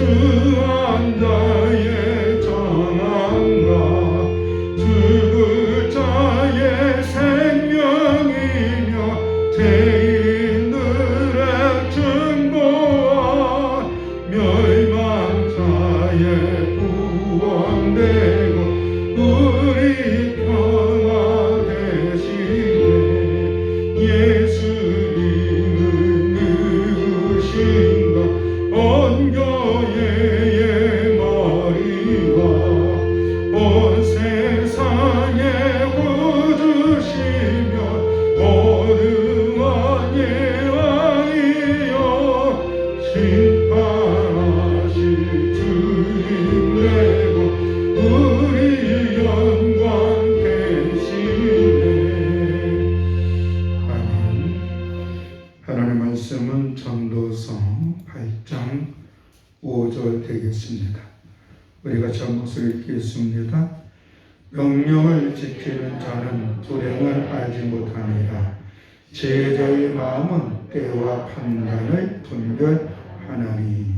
주한 자의 전함과 죽을 자의 생명이며 죄인들의 중보와 멸망자의 구원되고 우리 평화 되시네. 예수님은 누구신가? 온 교회의 머리와 온 세상의 구주시며 모든 왕의 왕이여 심판하실 주님 되고 우리 영광 되시네. 아멘. 하나님의 말씀은 전도서 8장 5절 되겠습니다. 우리가 제목을 읽겠습니다. 명령을 지키는 자는 불행을 알지 못하니라. 제자의 마음은 때와 판단을 분별하나니.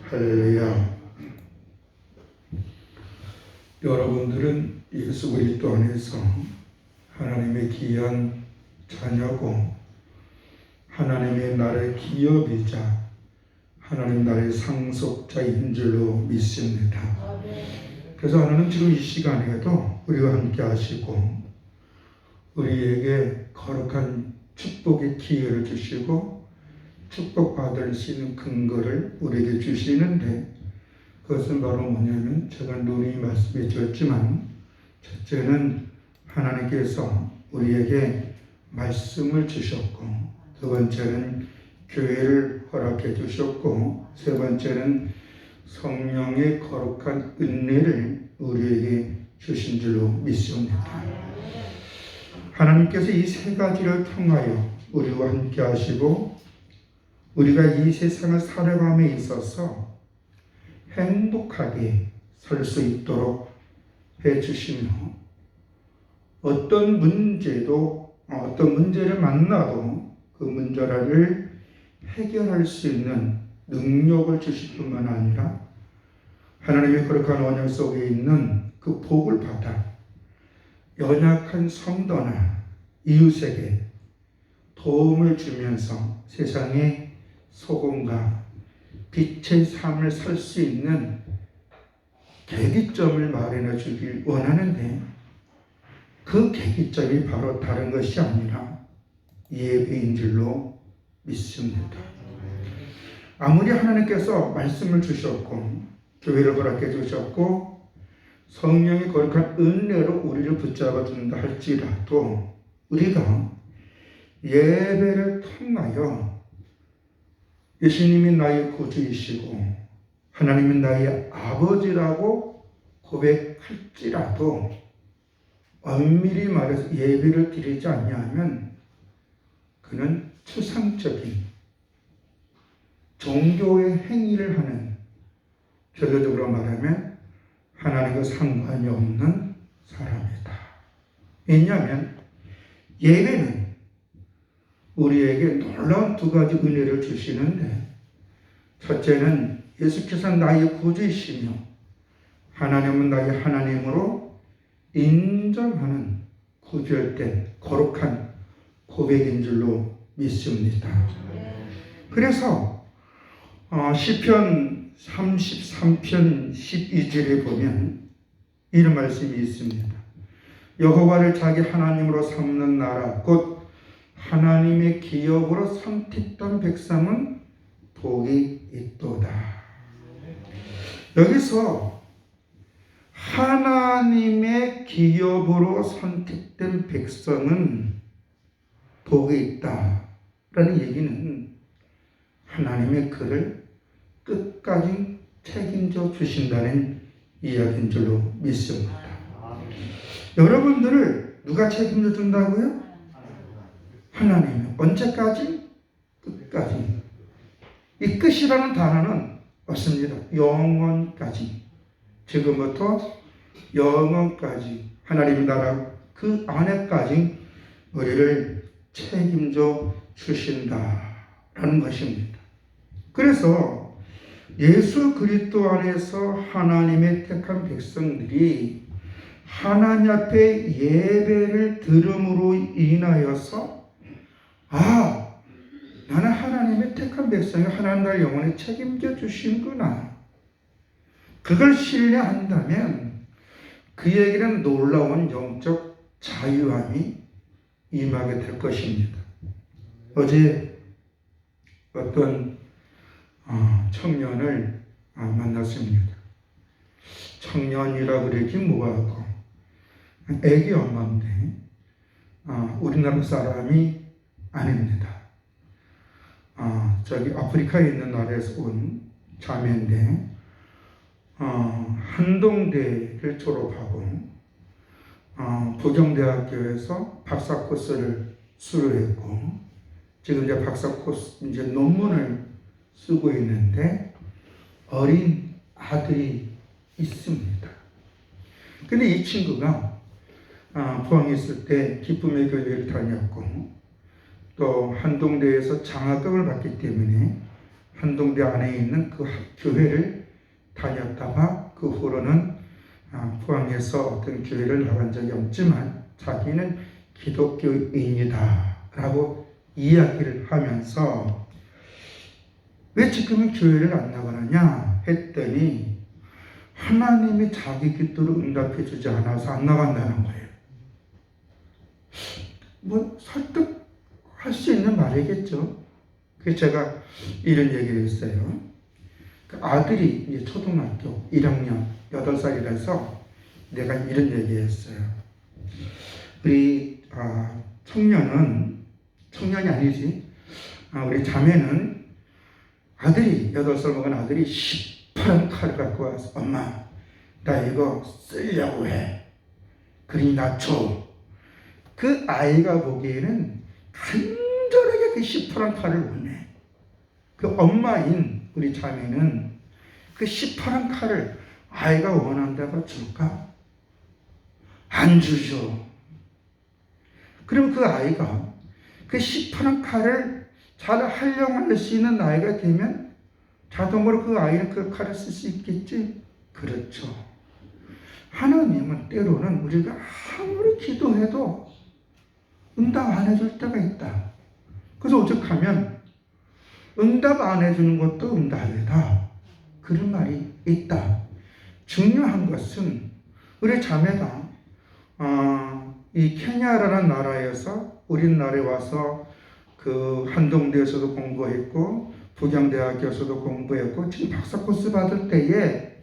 할렐루야. 여러분들은 예수 그리스도 안에서 하나님의 귀한 자녀고 하나님의 나라의 기업이자 하나님 나라의 상속자인 줄로 믿습니다. 그래서 하나님 지금 이 시간에도 우리와 함께 하시고 우리에게 거룩한 축복의 기회를 주시고 축복받을 수 있는 근거를 우리에게 주시는데, 그것은 바로 뭐냐면 제가 누누이 말씀해 주었지만, 첫째는 하나님께서 우리에게 말씀을 주셨고, 두 번째는 교회를 허락해 주셨고, 세 번째는 성령의 거룩한 은혜를 우리에게 주신 줄로 믿습니다. 하나님께서 이 세 가지를 통하여 우리와 함께 하시고 우리가 이 세상을 살아감에 있어서 행복하게 살 수 있도록 해주시며, 어떤 문제를 만나도 그 문제를 해결할 수 있는 능력을 주실 뿐만 아니라 하나님의 거룩한 언약 속에 있는 그 복을 받아 연약한 성도나 이웃에게 도움을 주면서 세상의 소금과 빛의 삶을 살 수 있는 계기점을 마련해 주길 원하는데, 그 계기점이 바로 다른 것이 아니라 예배인 줄로 믿습니다. 아무리 하나님께서 말씀을 주셨고 교회를 허락해 주셨고 성령의 거룩한 은혜로 우리를 붙잡아 준다 할지라도, 우리가 예배를 통하여 예수님이 나의 구주이시고 하나님이 나의 아버지라고 고백할지라도 엄밀히 말해서 예배를 드리지 않냐면 그는 추상적인 종교의 행위를 하는, 결론적으로 말하면 하나님과 상관이 없는 사람이다. 왜냐하면 예배는 우리에게 놀라운 두 가지 은혜를 주시는데, 첫째는 예수께서 나의 구주이시며 하나님은 나의 하나님으로 인정하는 구별된 거룩한 고백인 줄로 믿습니다. 그래서 시편 33편 12절에 보면 이런 말씀이 있습니다. 여호와를 자기 하나님으로 삼는 나라 곧 하나님의 기업으로 선택된 백성은 복이 있도다. 여기서 하나님의 기업으로 선택된 백성은 복이 있다라는 얘기는 하나님의 그를 끝까지 책임져 주신다는 이야기인 줄로 믿습니다. 여러분들을 누가 책임져 준다고요? 하나님이. 언제까지? 끝까지. 이 끝이라는 단어는 없습니다. 영원까지. 지금부터 영원까지 하나님의 나라 그 안에까지 우리를 책임져 주신다라는 것입니다. 그래서 예수 그리스도 안에서 하나님의 택한 백성들이 하나님 앞에 예배를 드림으로 인하여서 나는 하나님의 택한 백성이 하나님 나라를 영원히 책임져 주시는구나. 그걸 신뢰한다면 그에게는 놀라운 영적 자유함이 임하게 될 것입니다. 어제 어떤 청년을 만났습니다. 청년이라 그러기 뭐하고 애기 엄마인데 우리나라 사람이 아닙니다. 저기 아프리카에 있는 나라에서 온 자매인데 한동대를 졸업하고 부경대학교에서 박사 코스를 수료했고 지금 이제 박사 코스 이제 논문을 쓰고 있는데 어린 아들이 있습니다. 근데 이 친구가 포항에 있을 때 기쁨의 교회를 다녔고 또 한동대에서 장학금을 받기 때문에 한동대 안에 있는 그 교회를 다녔다가 그 후로는 포항에서 어떤 교회를 나간 적이 없지만 자기는 기독교인이다 라고 이야기를 하면서 왜 지금은 교회를 안 나가느냐 했더니 하나님이 자기 기도를 응답해 주지 않아서 안 나간다는 거예요. 뭐 설득할 수 있는 말이겠죠. 그래서 제가 이런 얘기를 했어요. 그 아들이 이제 초등학교 1학년 8살이라서 내가 이런 얘기했어요. 우리 청년이 아니지. 우리 자매는 아들이 8살 먹은 아들이 시퍼런 칼을 갖고 와서 엄마 나 이거 쓰려고 해. 그러니 나 줘. 그 아이가 보기에는 간절하게 그 시퍼런 칼을 원해. 그 엄마인 우리 자매는 그 시퍼런 칼을 아이가 원한다고 줄까? 안 주죠. 그럼 그 아이가 그 시퍼런 칼을 잘 활용할 수 있는 나이가 되면 자동으로 그 아이는 그 칼을 쓸 수 있겠지? 그렇죠. 하나님은 때로는 우리가 아무리 기도해도 응답 안 해줄 때가 있다. 그래서 오죽하면 응답 안 해주는 것도 응답이다. 그런 말이 있다. 중요한 것은 우리 자매가 이 케냐라는 나라에서 우리나라에 와서 그 한동대에서도 공부했고 부경대학교에서도 공부했고 지금 박사 코스 받을 때에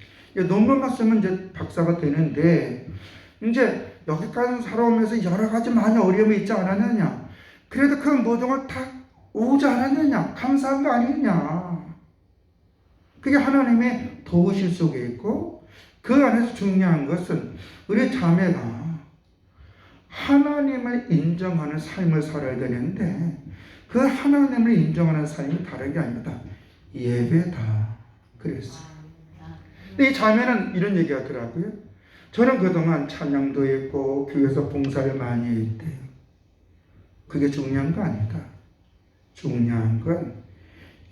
논문만 쓰면 이제 박사가 되는데 이제 여기까지 살아오면서 여러 가지 많은 어려움이 있지 않았느냐. 그래도 그 모든 걸 다 오지 않았느냐. 감사한 거 아니냐. 그게 하나님의 도우실 속에 있고 그 안에서 중요한 것은 우리 자매가 하나님을 인정하는 삶을 살아야 되는데 그 하나님을 인정하는 삶이 다른 게 아니다. 예배다. 그랬어요. 근데 이 자매는 이런 얘기 하더라고요. 저는 그동안 찬양도 했고 교회에서 봉사를 많이 했대요. 그게 중요한 거 아니다. 중요한 건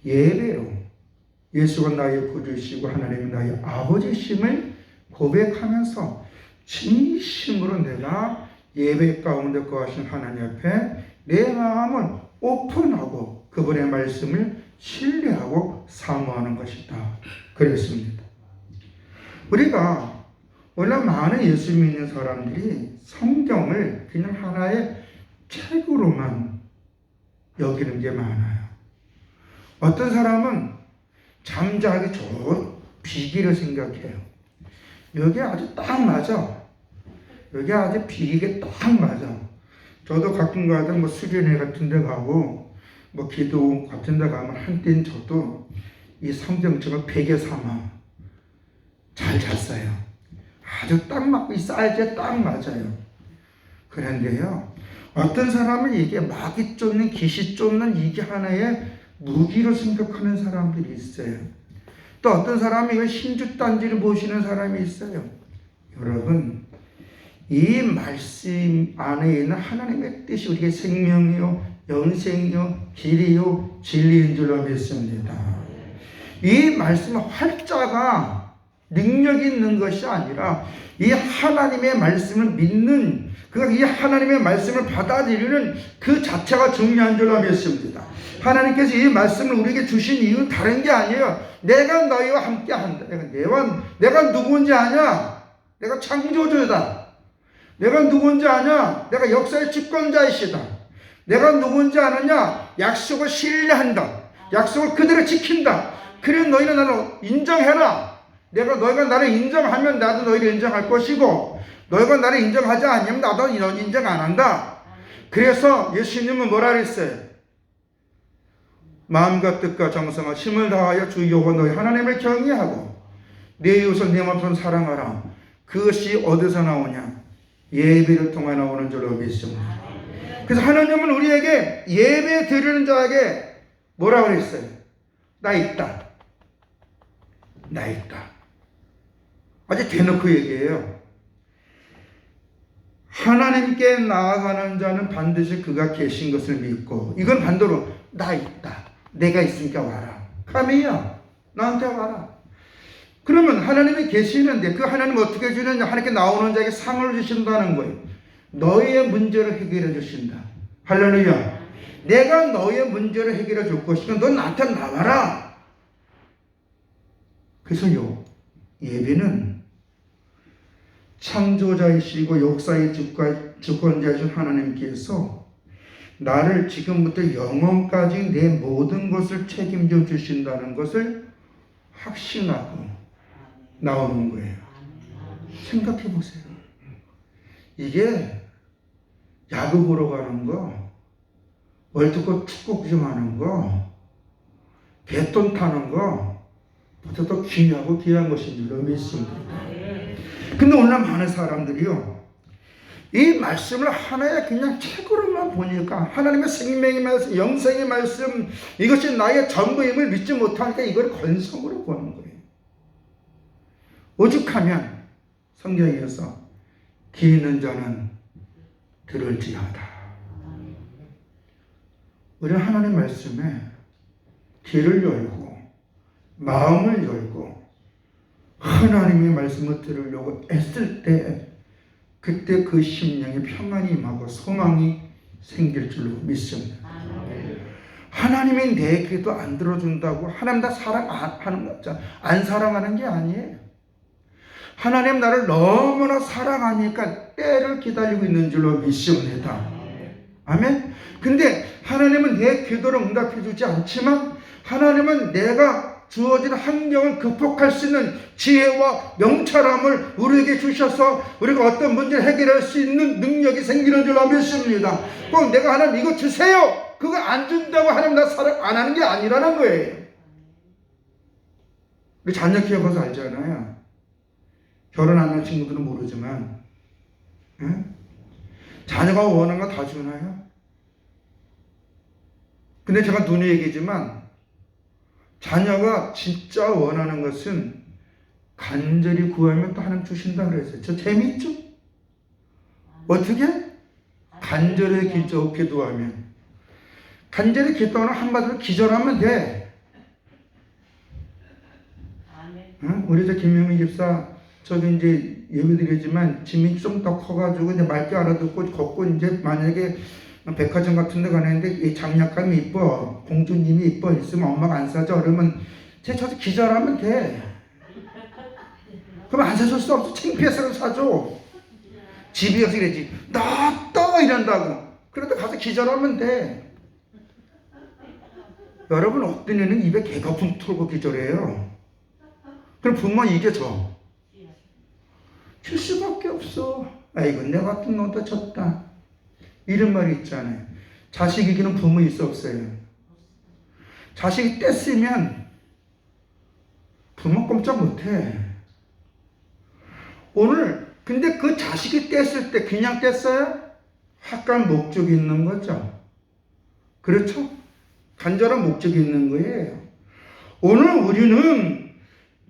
예배로 예수가 나의 구주시고 하나님이 나의 아버지심을 고백하면서 진심으로 내가 예배 가운데 거하신 하나님 앞에 내 마음을 오픈하고 그분의 말씀을 신뢰하고 사모하는 것이다. 그랬습니다. 우리가 원래 많은 예수 믿는 사람들이 성경을 그냥 하나의 책으로만 여기는 게 많아요. 어떤 사람은 잠자기 좋은 비기를 생각해요. 여기 아주 딱 맞아. 여기 아주 비기게 딱 맞아. 저도 가끔 가다 뭐 수련회 같은 데 가고 뭐 기도 같은 데 가면 한때는 저도 이 성경책을 베개 삼아 잘 잤어요. 아주 딱 맞고 이 사이즈에 딱 맞아요. 그런데요, 어떤 사람은 이게 마귀 쫓는 귀신 쫓는 이게 하나의 무기로 생각하는 사람들이 있어요. 또 어떤 사람이 이걸 신주단지를 보시는 사람이 있어요. 여러분, 이 말씀 안에 있는 하나님의 뜻이 우리의 생명이요, 영생이요, 길이요, 진리인 줄로 믿습니다. 이 말씀의 활자가 능력이 있는 것이 아니라 이 하나님의 말씀을 믿는, 이 하나님의 말씀을 받아들이는 그 자체가 중요한 줄로 믿습니다. 하나님께서 이 말씀을 우리에게 주신 이유는 다른 게 아니에요. 내가 너희와 함께 한다. 내가 누구인지 아냐? 내가 창조주다. 내가 누구인지 아냐? 내가 역사의 집권자이시다. 내가 누구인지 아느냐? 약속을 신뢰한다. 약속을 그대로 지킨다. 그래 너희는 나를 인정해라. 너희가 나를 인정하면 나도 너희를 인정할 것이고, 너희가 나를 인정하지 않으면 나도 너희 인정 안 한다. 그래서 예수님은 뭐라 그랬어요? 마음과 뜻과 정성과 힘을 다하여 주 여호와 너희 하나님을 경외하고 내 이웃을 내 몸처럼 사랑하라. 그것이 어디서 나오냐? 예배를 통해 나오는 줄로 믿습니다. 그래서 하나님은 우리에게 예배 드리는 자에게 뭐라 그랬어요? 나 있다. 나 있다. 아주 대놓고 얘기해요. 하나님께 나아가는 자는 반드시 그가 계신 것을 믿고, 이건 반대로 나 있다. 내가 있으니까 와라. 카미야, 나한테 와라. 그러면 하나님이 계시는데 그 하나님 어떻게 주느냐? 하나님께 나오는 자에게 상을 주신다는 거예요. 너희의 문제를 해결해 주신다. 할렐루야. 내가 너의 문제를 해결해 줄 것이니까 넌 나한테 나와라. 그래서요, 예배는 창조자이시고 역사의 주권자이신 하나님께서 나를 지금부터 영원까지 내 모든 것을 책임져 주신다는 것을 확신하고 나오는 거예요. 생각해 보세요. 이게 야구 보러 가는 거, 월드컵 축구 구경하는 거, 배돈 타는 거 보다 더 귀하고 귀한 것인 줄 믿습니다. 근데 오늘 많은 사람들이요, 이 말씀을 하나의 그냥 책으로만 보니까 하나님의 생명의 말씀, 영생의 말씀, 이것이 나의 전부임을 믿지 못하니까 이걸 건성으로 보는 거예요. 오죽하면 성경에서 귀 있는 자는 들을지어다. 우리는 하나님의 말씀에 귀를 열고 마음을 열고 하나님의 말씀을 들으려고 애쓸 때, 그때 그 심령에 평안이 임하고 소망이 생길 줄로 믿습니다. 하나님이 내 기도 안 들어준다고 하나님 나 사랑하는 거 안 사랑하는 게 아니에요. 하나님 나를 너무나 사랑하니까 때를 기다리고 있는 줄로 믿습니다. 아멘. 근데 하나님은 내 기도를 응답해 주지 않지만 하나님은 내가 주어진 환경을 극복할 수 있는 지혜와 명철함을 우리에게 주셔서 우리가 어떤 문제를 해결할 수 있는 능력이 생기는 줄로 믿습니다. 꼭 내가 하나님 이거 주세요, 그거 안 준다고 하나님 나 사랑 안 하는 게 아니라는 거예요. 우리 자녀 키워봐서 알잖아요. 결혼 안 한 친구들은 모르지만, 자녀가 원하는 거 다 주나요? 근데 제가 눈에 얘기지만 자녀가 진짜 원하는 것은 간절히 구하면 또 하나님 주신다 그랬어요. 저 재밌죠? 어떻게? 간절히 기도하면. 간절히 기도하는 한마디로 기절하면 돼. 우리 저 김명희 집사, 저기 이제 예배드리지만 짐이 좀 더 커가지고 이제 맑게 알아듣고 걷고 이제 만약에 백화점 같은 데 가는데 이 장약감이 이뻐, 공주님이 이뻐 있으면 엄마가 안 사줘. 그러면 저도 기절하면 돼. 그럼 안 사줄 수 없어. 창피해서 사줘. 집이 여기서 이러지. 너 이런다고. 그래도 가서 기절하면 돼. 여러분 어떤 애는 입에 개거품 털고 기절해요. 그럼 부모 이겨줘. 줄 수밖에 없어. 아이고 내 같은 놈도 졌다. 이런 말이 있잖아요. 자식 이기는 부모 있어 없어요? 자식이 뗐으면 부모 꼼짝 못해. 오늘 근데 그 자식이 뗐을 때 그냥 뗐어요? 확실한 목적이 있는 거죠. 그렇죠? 간절한 목적이 있는 거예요. 오늘 우리는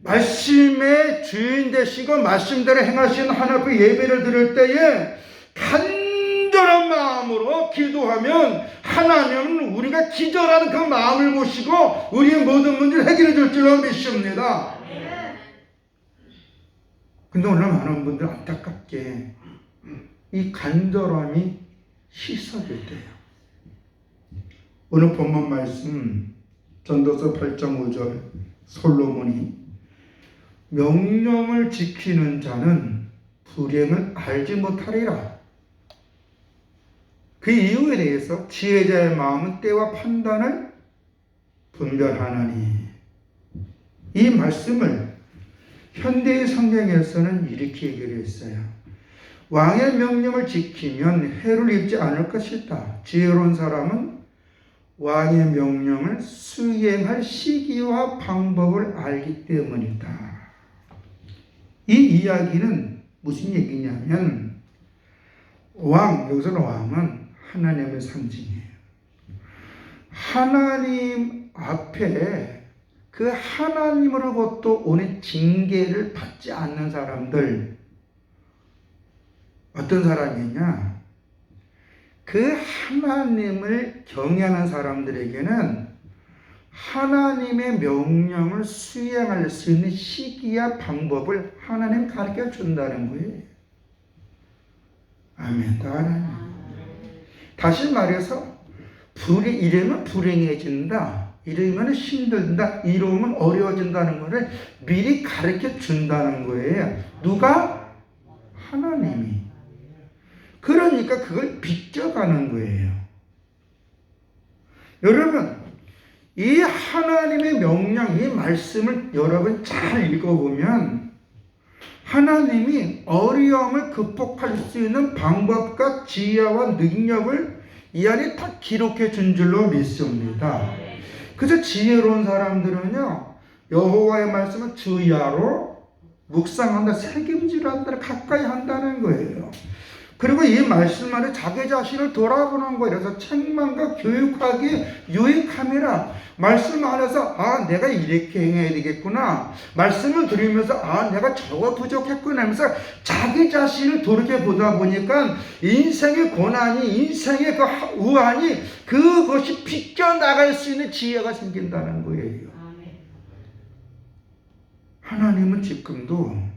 말씀의 주인 되시고 말씀대로 행하시는 하나님 앞에 예배를 드릴 때에 간절한 마음으로 기도하면 하나님은 우리가 기절하는 그 마음을 보시고 우리의 모든 문제를 해결해 줄 줄로 믿습니다. 근데 오늘 많은 분들 안타깝게 이 간절함이 희석됐대요. 오늘 본문 말씀 전도서 8.5절 솔로몬이 명령을 지키는 자는 불행을 알지 못하리라. 그 이유에 대해서 지혜자의 마음은 때와 판단을 분별하나니, 이 말씀을 현대의 성경에서는 이렇게 얘기를 했어요. 왕의 명령을 지키면 해를 입지 않을 것이다. 지혜로운 사람은 왕의 명령을 수행할 시기와 방법을 알기 때문이다. 이 이야기는 무슨 얘기냐면, 여기서는 왕은 하나님의 상징이에요. 하나님 앞에 그 하나님으로부터 오는 징계를 받지 않는 사람들, 어떤 사람이냐? 그 하나님을 경외하는 사람들에게는 하나님의 명령을 수행할 수 있는 시기와 방법을 하나님 가르쳐 준다는 거예요. 아멘. 다시 말해서 이러면 불행해진다, 이러면 힘들다, 이러면 어려워진다는 것을 미리 가르쳐 준다는 거예요. 누가? 하나님이. 그러니까 그걸 빚져가는 거예요. 여러분, 이 하나님의 명령, 이 말씀을 여러분 잘 읽어보면 하나님이 어려움을 극복할 수 있는 방법과 지혜와 능력을 이 안에 다 기록해 준 줄로 믿습니다. 그래서 지혜로운 사람들은요, 여호와의 말씀을 주야로 묵상한다, 새김질한다, 가까이 한다는 거예요. 그리고 이 말씀 안에 자기 자신을 돌아보는 거예요. 그래서 책망과 교육하기에 유익함이라. 말씀 안에서 내가 이렇게 행해야 되겠구나, 말씀을 들으면서 내가 저거 부족했구나 하면서 자기 자신을 돌이켜보다 보니까 인생의 고난이, 인생의 그 우환이, 그것이 비껴나갈 수 있는 지혜가 생긴다는 거예요. 하나님은 지금도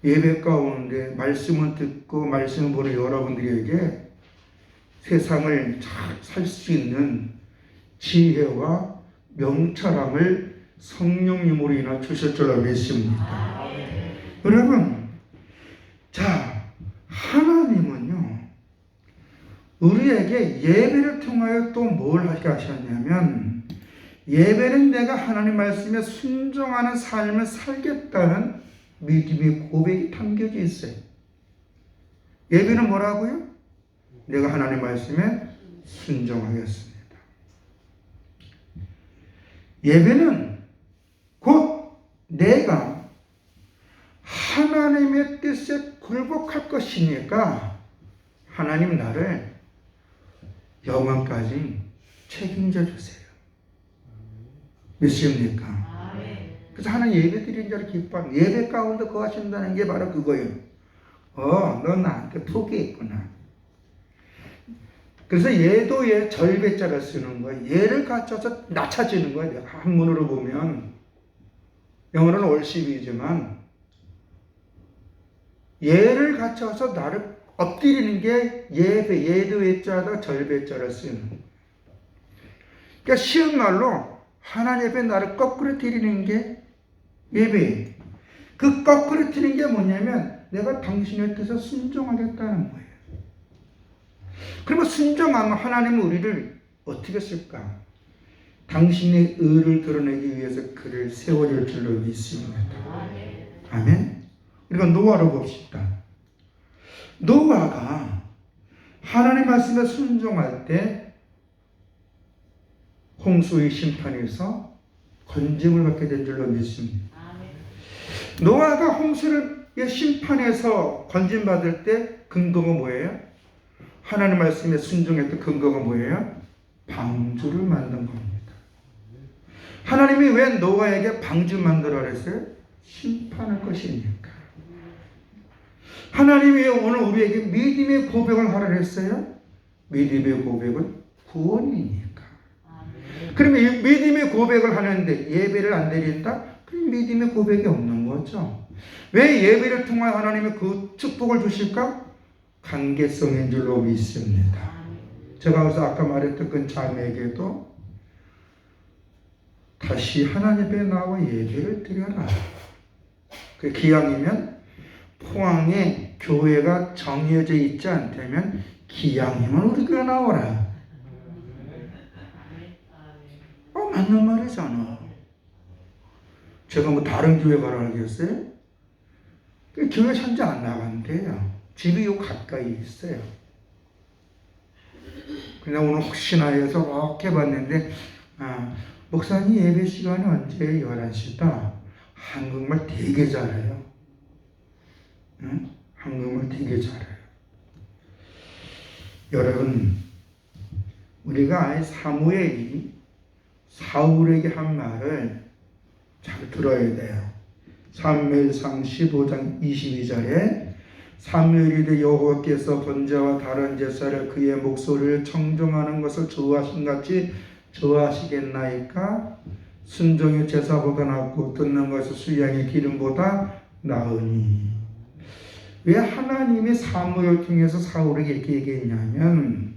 예배 가운데 말씀을 듣고 말씀을 보는 여러분들에게 세상을 잘 살 수 있는 지혜와 명철함을 성령님으로 인하 주실 줄로 믿습니다. 여러분, 자, 하나님은요, 우리에게 예배를 통하여 또 뭘 하게 하셨냐면, 예배는 내가 하나님 말씀에 순종하는 삶을 살겠다는 믿음의 고백이 담겨져 있어요. 예배는 뭐라고요? 내가 하나님 말씀에 순종하겠습니다. 예배는 곧 내가 하나님의 뜻에 굴복할 것이니까 하나님 나를 영원까지 책임져 주세요. 믿습니까? 그래서 하나님 예배 드리는 자를 기뻐합니다. 예배 가운데 거하신다는 게 바로 그거예요. 너 나한테 포기했구나. 그래서 얘도 얘 절배자를 쓰는 거예요. 얘를 갖춰서 낮춰지는 거예요. 한문으로 보면 영어로는 월십이지만 얘를 갖춰서 나를 엎드리는 게 예배, 얘도 예자다 절배자를 쓰는 거예요. 그러니까 쉬운 말로 하나님 앞에 나를 거꾸로 드리는 게 예배예요. 그 거꾸로 드리는 게 뭐냐면 내가 당신의 뜻에 순종하겠다는 거예요. 그러면 순종하면 하나님은 우리를 어떻게 쓸까? 당신의 의를 드러내기 위해서 그를 세워줄 줄로 믿습니다. 아멘. 우리가 노아를 봅시다. 노아가 하나님 말씀에 순종할 때 홍수의 심판에서 건짐을 받게 된 줄로 믿습니다. 노아가 홍수의 심판에서 건짐받을 때 근거가 뭐예요? 하나님 말씀에 순종했던 근거가 뭐예요? 방주를 만든 겁니다. 하나님이 왜 노아에게 방주 만들어 그랬어요? 심판할 것이니까. 하나님이 왜 오늘 우리에게 믿음의 고백을 하라 했어요? 믿음의 고백은 구원이니까. 그러면 이 믿음의 고백을 하는데 예배를 안 드린다? 그럼 믿음의 고백이 없는 거죠. 왜 예배를 통해 하나님의 그 축복을 주실까? 관계성인 줄로 믿습니다. 제가 그래서 아까 말했던 그 자매에게도 다시 하나님 앞에 나와 예배를 드려라. 그 기왕이면 포항에 교회가 정해져 있지 않다면 기왕이면 우리 교회 나오라. 맞는 말이잖아. 제가 뭐 다른 교회 가라 하겠어요? 교회 현장 안 나간대요. 집이 요 가까이 있어요. 그냥 오늘 혹시나 해서 이렇게 봤는데, 목사님 예배 시간이 언제예요? 11시다. 한국말 되게 잘해요. 응? 한국말 되게 잘해요. 여러분, 우리가 사무엘이 사울에게 한 말을 잘 들어야 돼요. 사무엘상 15장 22절에 사무엘이 되 여호와께서 번제와 다른 제사를 그의 목소리를 청종하는 것을 좋아하신 같이 좋아하시겠나이까? 순종의 제사보다 낫고 듣는 것은 수양의 기름보다 나으니. 왜 하나님이 사무엘을 통해서 사울에게 이렇게 얘기했냐면,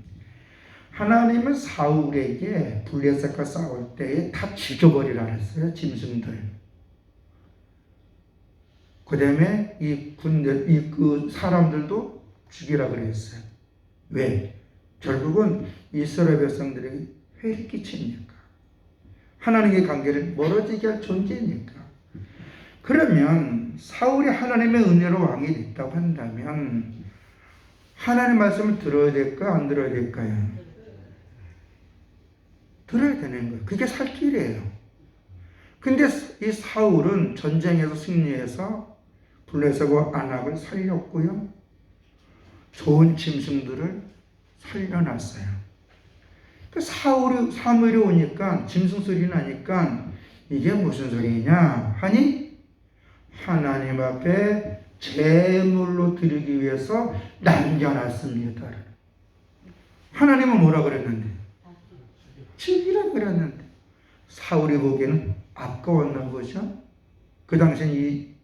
하나님은 사울에게 블레셋과 싸울 때에 다 죽여버리라 그랬어요. 짐승들. 그 다음에 그 사람들도 죽이라 그랬어요. 왜? 결국은 이스라엘 백성들에게 회를 끼치니까. 하나님의 관계를 멀어지게 할 존재니까. 그러면 사울이 하나님의 은혜로 왕이 됐다고 한다면 하나님의 말씀을 들어야 될까 안 들어야 될까요? 들어야 되는 거예요. 그게 살 길이에요. 근데 이 사울은 전쟁에서 승리해서 블레셋과 안악을 살렸고요. 좋은 짐승들을 살려놨어요. 사무엘이 오니까 짐승 소리 나니까 이게 무슨 소리냐 하니 하나님 앞에 제물로 드리기 위해서 남겨놨습니다. 하나님은 뭐라 그랬는데? 죽이라 그랬는데 사울이 보기에는 아까웠나 보죠. 그 당시엔 이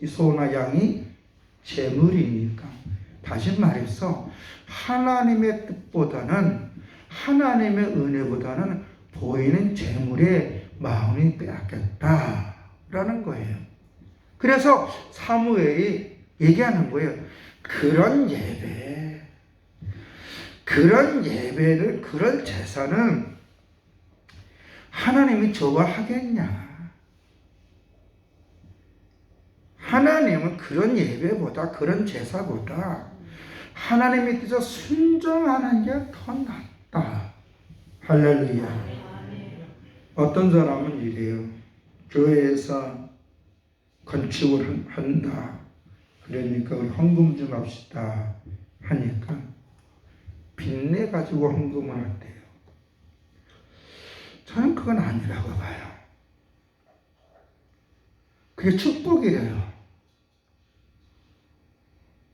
소나 양이 제물이니까. 다시 말해서 하나님의 뜻보다는 하나님의 은혜보다는 보이는 제물에 마음이 빼앗겼다라는 거예요. 그래서 사무엘이 얘기하는 거예요. 그런 예배를, 그런 제사는 하나님이 좋아하겠냐? 하나님은 그런 예배보다, 그런 제사보다 하나님의 뜻에 순종하는 게 더 낫다. 할렐루야. 어떤 사람은 이래요. 교회에서 건축을 한다. 그러니까 우리 헌금 좀 합시다. 하니까 빚내 가지고 헌금을 한대요. 저는 그건 아니라고 봐요. 그게 축복이래요.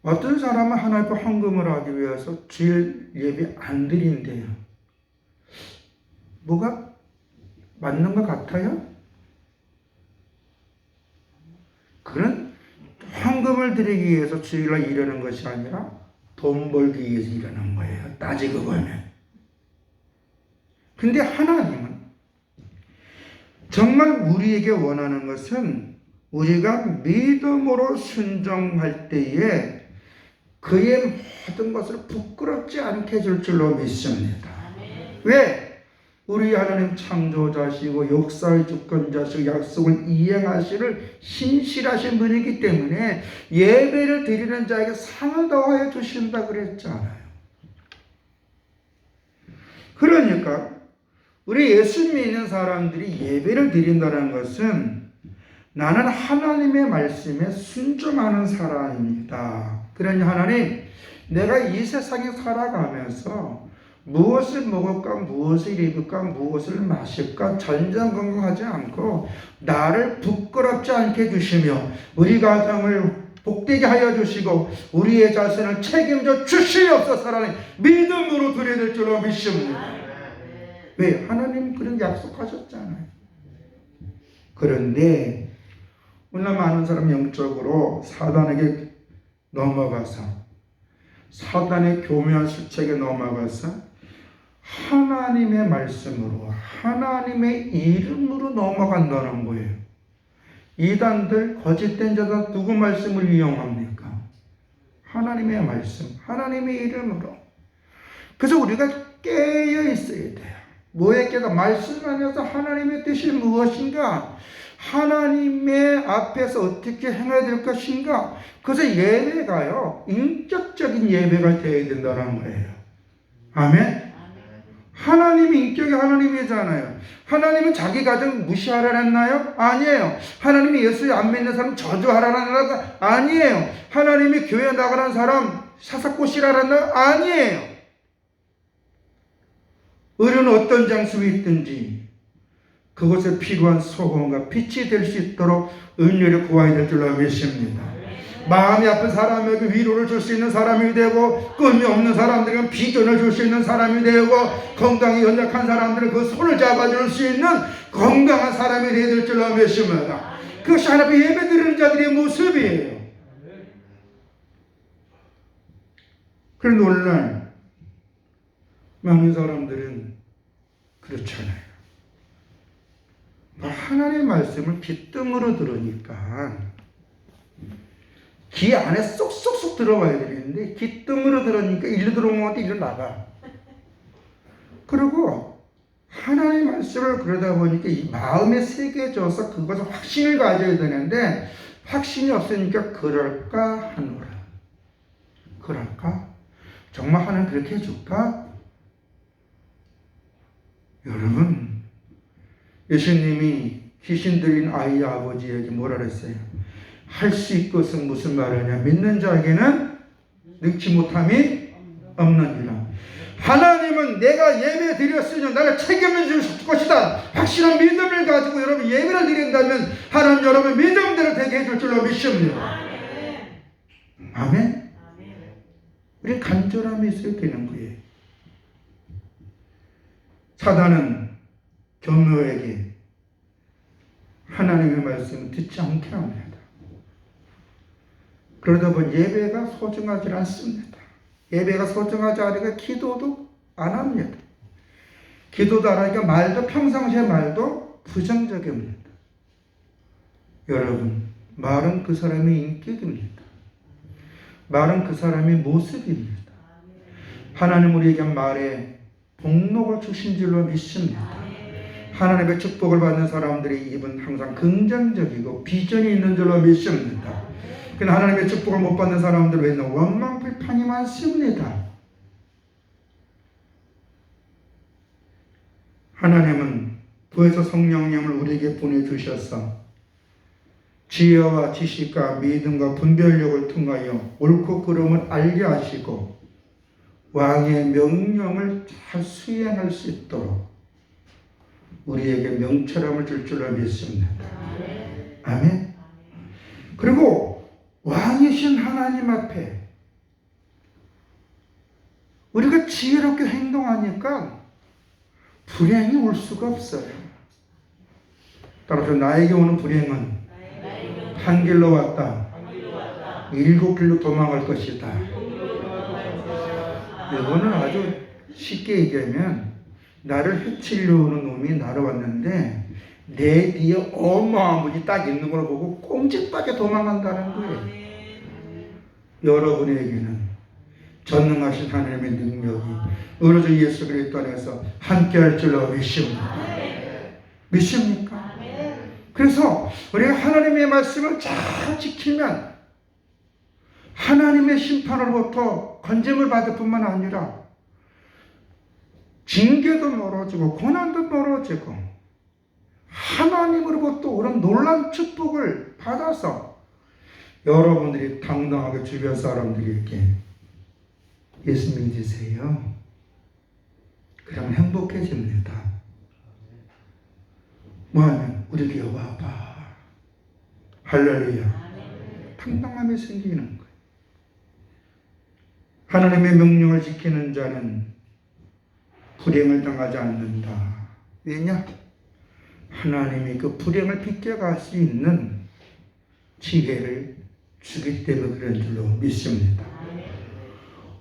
어떤 사람은 하나님 앞에 헌금을 하기 위해서 주일 예배 안 드린대요. 뭐가 맞는 것 같아요? 그런 헌금을 드리기 위해서 주일날 이러는 것이 아니라 돈 벌기 위해서 이러는 거예요. 따지고 보면. 근데 하나님은 정말 우리에게 원하는 것은 우리가 믿음으로 순종할 때에 그의 모든 것을 부끄럽지 않게 해줄 줄로 믿습니다. 왜? 우리 하나님 창조자시고 역사의 주권자시고 약속을 이행하시를 신실하신 분이기 때문에 예배를 드리는 자에게 상을 더하여 주신다 그랬잖아요. 그러니까 우리 예수 믿는 사람들이 예배를 드린다는 것은 나는 하나님의 말씀에 순종하는 사람입니다. 그러니 하나님, 내가 이 세상에 살아가면서 무엇을 먹을까, 무엇을 입을까, 무엇을 마실까 전전긍긍하지 않고 나를 부끄럽지 않게 해주시며 우리 가정을 복되게 하여 주시고 우리의 자신을 책임져 주시옵소서. 하나님 믿음으로 드려야 될 줄로 믿습니다. 왜? 하나님 그런 약속하셨잖아요. 그런데 오늘 많은 사람 영적으로 사단에게 넘어가서 사단의 교묘한 수책에 넘어가서 하나님의 말씀으로 하나님의 이름으로 넘어간다는 거예요. 이단들 거짓된 자가 누구 말씀을 이용합니까? 하나님의 말씀, 하나님의 이름으로. 그래서 우리가 깨어 있어야 돼요. 뭐에 깨다? 말씀 안에서 하나님의 뜻이 무엇인가? 하나님의 앞에서 어떻게 행해야 될 것인가? 그래서 예배가요, 인격적인 예배가 되어야 된다는 거예요. 아멘? 하나님이 인격이 하나님이잖아요. 하나님은 자기 가정 무시하라 했나요? 아니에요. 하나님이 예수 안 믿는 사람 저주하라는 거 아니에요. 하나님이 교회 나가는 사람 사사꽃이라 했나요? 아니에요. 의료는 어떤 장소에 있든지 그것에 필요한 소금과 빛이 될 수 있도록 은혜를 구해야 될 줄로 믿습니다. 마음이 아픈 사람에게 위로를 줄 수 있는 사람이 되고, 끈이 없는 사람들에게 비전을 줄 수 있는 사람이 되고, 건강이 연약한 사람들은 그 손을 잡아줄 수 있는 건강한 사람이 되어야 될 줄로 믿습니다. 그것이 하나님 예배드리는 자들의 모습이에요. 그런데 오늘날 많은 사람들은 그렇잖아요. 하나님의 말씀을 귓등으로 들으니까 귀 안에 쏙쏙쏙 들어와야 되는데 귓등으로 들으니까 일로 들어오는 것도 일로 나가. 그리고 하나님의 말씀을 그러다 보니까 이 마음에 새겨져서 그것을 확신을 가져야 되는데 확신이 없으니까 그럴까 하노라. 그럴까? 정말 하나님 그렇게 해줄까? 여러분, 예수님이 귀신 들린 아이 아버지에게 뭐라 그랬어요? 할 수 있을 것은 무슨 말이냐? 믿는 자에게는 능치 못함이 없느니라. 하나님은 내가 예배 드렸으니 나를 책임을 줄 것이다. 확실한 믿음을 가지고 여러분 예배를 드린다면 하나님 여러분 믿음대로 되게 해줄 줄로 믿습니다. 아멘? 우리 간절함이 있어야 되는 거예요. 사단은 교묘에게 하나님의 말씀을 듣지 않게 합니다. 그러다 보니 예배가 소중하지 않습니다. 예배가 소중하지 않으니까 기도도 안 합니다. 기도도 안 하니까 말도 평상시의 말도 부정적입니다. 여러분, 말은 그 사람의 인격입니다. 말은 그 사람의 모습입니다. 하나님 우리에게 말에 복록을 주신 줄로 믿습니다. 하나님의 축복을 받는 사람들의 입은 항상 긍정적이고 비전이 있는 줄로 믿습니다. 그러나 하나님의 축복을 못 받는 사람들 외에는 원망 불평이 많습니다. 하나님은 부에서 성령님을 우리에게 보내주셔서 지혜와 지식과 믿음과 분별력을 통하여 옳고 그름을 알게 하시고 왕의 명령을 잘 수행할 수 있도록 우리에게 명철함을 줄 줄로 믿습니다. 아멘. 그리고 왕이신 하나님 앞에 우리가 지혜롭게 행동하니까 불행이 올 수가 없어요. 따라서 나에게 오는 불행은 한 길로 왔다. 7길로 도망갈 것이다. 이거는 아주 쉽게 얘기하면 나를 해치려고 오는 놈이 나를 왔는데 내 뒤에 어마어마한 분이 딱 있는 걸 보고 꽁짓밖에 도망간다는 거예요. 여러분에게는 전능하신 하나님의 능력이 우리 주 예수 그리스도 안에서 함께할 줄로 믿습니다. 믿습니까? 그래서 우리가 하나님의 말씀을 잘 지키면 하나님의 심판으로부터 건짐을 받을 뿐만 아니라 징계도 멀어지고 고난도 멀어지고 하나님으로부터 오는 놀라운 축복을 받아서 여러분들이 당당하게 주변 사람들에게 예수 믿으세요. 그러면 행복해집니다. 뭐하면 우리 교회 와봐. 할렐루야. 당당함이 생기는 거예요. 하나님의 명령을 지키는 자는 불행을 당하지 않는다. 왜냐? 하나님이 그 불행을 비껴갈 수 있는 지혜를 주기 때문에 그런 줄로 믿습니다.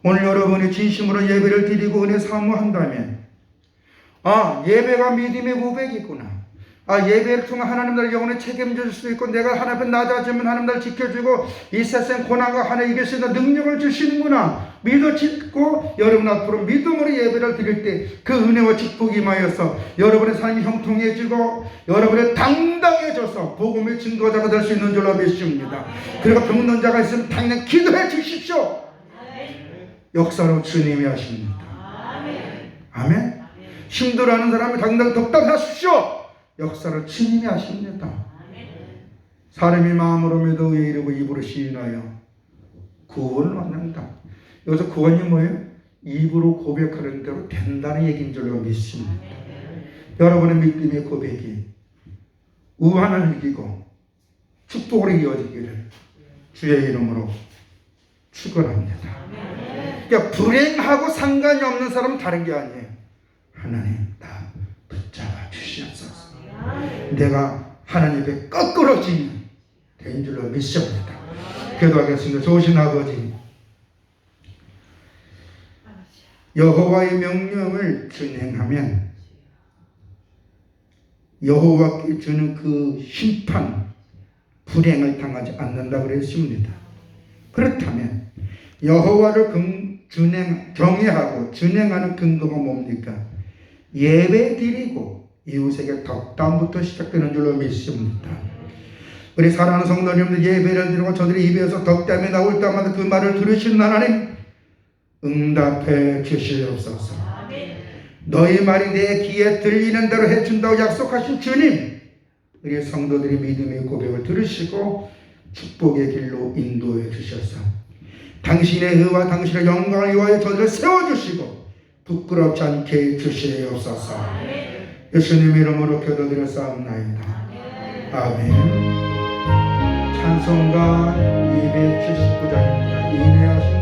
오늘 여러분이 진심으로 예배를 드리고 은혜 사모한다면, 예배가 믿음의 고백이구나. 예배를 통해 하나님 나를 영원히 책임질 수 있고, 내가 하나님 앞에 낮아지면 하나님 나를 지켜주고 이 세상 고난과 하나님 이길 수 있는 능력을 주시는구나 믿어짓고, 여러분 앞으로 믿음으로 예배를 드릴 때 그 은혜와 축복이 임하여서 여러분의 삶이 형통해지고 여러분의 당당해져서 복음의 증거자가 될 수 있는 줄로 믿습니다. 그리고 병든 자가 있으면 당연히 기도해 주십시오. 역사로 주님이 하십니다. 아멘. 힘들어하는 사람이 당당 독답하십시오. 역사를 주님이 하십니다. 사람이 마음으로 믿어 의에 이르고 입으로 시인하여 구원을 얻는다. 여기서 구원이 뭐예요? 입으로 고백하는 대로 된다는 얘기인 줄로 믿습니다. 여러분의 믿음의 고백이 우환을 이기고 축복으로 이어지기를 주의 이름으로 축원합니다. 그러니까 불행하고 상관이 없는 사람은 다른 게 아니에요. 하나님 나 붙잡아 주시옵소서. 내가 하나님 앞에 거꾸로 지는 된 줄로 믿습니다. 기도하겠습니다. 좋으신 아버지, 여호와의 명령을 준행하면 여호와께 주는 그 심판, 불행을 당하지 않는다고 그랬습니다. 그렇다면 여호와를 경외하고 준행하는 근거가 뭡니까? 예배 드리고 이웃에게 덕담부터 시작되는 줄로 믿습니다. 우리 사랑하는 성도님들, 예배를 드리고 저들의 입에서 덕담이 나올 때마다 그 말을 들으시는 하나님 응답해 주시옵소서. 너희 말이 내 귀에 들리는 대로 해준다고 약속하신 주님, 우리 성도들이 믿음의 고백을 들으시고 축복의 길로 인도해 주셔서 당신의 의와 당신의 영광을 위하여 저들을 세워주시고 부끄럽지 않게 해주시옵소서. 예수님 이름으로 기도드렸사옵나이다. 아멘. 찬송가 279장입니다. 인내하시